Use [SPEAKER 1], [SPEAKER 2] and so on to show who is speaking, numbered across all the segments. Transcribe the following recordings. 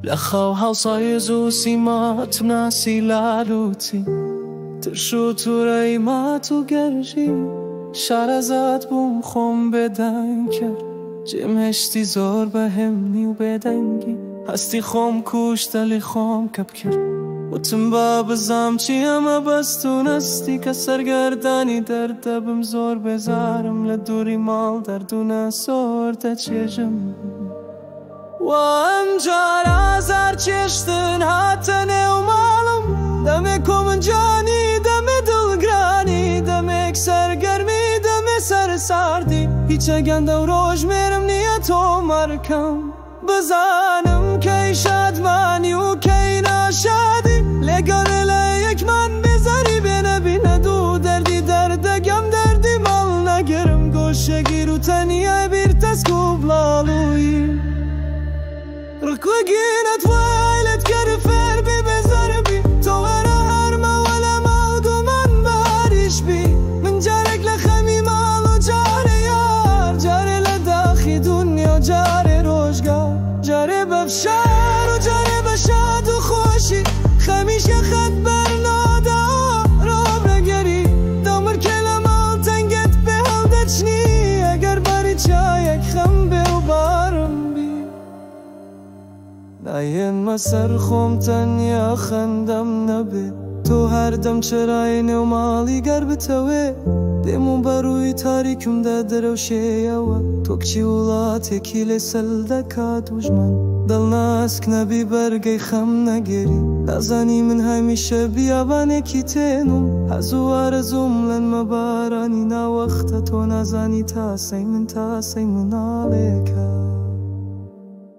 [SPEAKER 1] لخاو هاوسای زو سیمات ناسی لالوتی ترشو تو ریمات و گرژی شارزات بوم خوم بدن کرد جمهشتی زور به همنی و بدنگی هستی خوم کشتلی خوم کب کرد و تم باب زمچی اما بستون استی که سرگردانی در دبم زور بزارم لدوری مال در دونه سور تچیجم و امجار ازار چشتن هاتنه و مالم دمه کمنجانی دمه دلگرانی دمه سرگرمی دمه سر سردی هیچ گنده و روش میرم نیتو مرکم بزانم که شادمانی و که ناشادی لگانه لیک من بذاری بینه بینه دو دردی دردگم دردی مال نگرم گوشه گیرو تنیه بیر تسکو بلالوی رکوگینت وایلت کرفر بی بزار بی تو ورا هرما ولا مالدو من باریش بی من جارك لخمی مالو جاره یار جاره لداخی دنیا جاره روشگار جاره بفشار و جاره بشاد و خوشی خمیش که خط برنادا رو بگری دامر کلمال تنگت به هودچنی اگر باری چایک خم به و بارم بی ناین مسر خوم تنیا خندم نبه تو هر دم چرای نو مالی گر بتوه دمون بروی تاریکم ده دروشه یوا تو کچی ولاتی کیل سل دکات وجمن دل ناسک نبی برگی خم نگیری نزانی من همیشه بیابانه کی تینم هزو آرزوم لن مبارانی نا وقت تو نزانی تاسی من آلیکا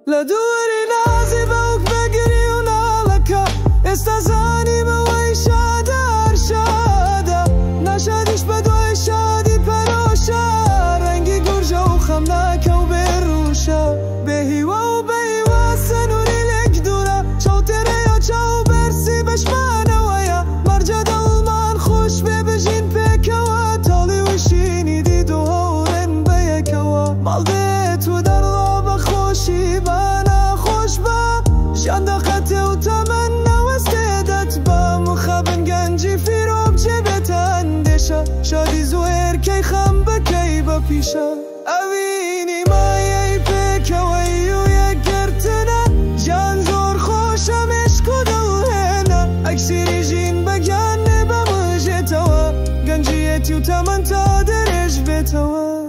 [SPEAKER 1] لدوری نازی باوک بگیری و نالکا استازانی موی شاده ارشاده نشادیش بدوی شادی پروشا رنگی گرجا و خمناکا و بروشا بهیوا و بهیوا سنوری لک دورا چاو تره یا چاو برسی بشمانه ویا مرجا دلمان خوش ببجین پکوا تالی وشینی دی دو هورن بیکوا مالده تو در لابا خوشی بانا خوش با شانده خطه و تمنا و استعدت با مخابن گنجی فیروب جبت اندشا شادی زویر کی خم بکی با پیشا اوینی مایه پکوی و یک گرتنه جان زور خوشم عشق دل هنه اکسیری جین بگنه با مجتوا گنجیتی و تمن تا درش بتوا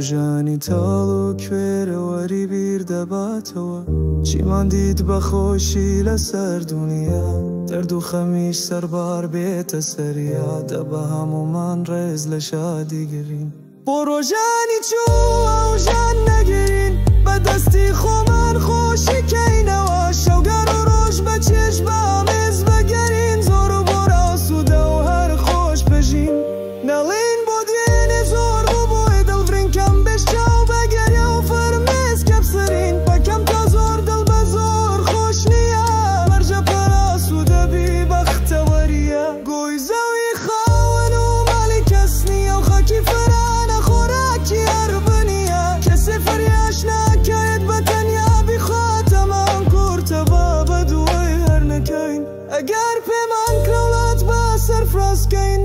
[SPEAKER 1] جانی تالو کویر وری بیر دباتوا چی من دید بخوشی لسر دنیا درد و خمیش سربار بیت سریا دبا همو من رز لشادی گرین برو جانی چو او جان نگرین با دستی خو من خوشی کی نوا شوگر و روش بچش با آمیز بگرین زور و برا سوده و هر خوش بجین نلین بودین زور و بوی دل فرینکم بشتاو بگری و فرمیز کب سرین بکم تا زور دل بزور خوش نیا برجا پرا سوده بی بختوریا گوی زوی خواهن و مالی کس نیا و خاکی فرانه خوراکی عربنیا کسی فریاش نکاید بطنیا بی خاتم انکور تبا بدوی هر نکین اگر پیمان کرولات با سرفراز کین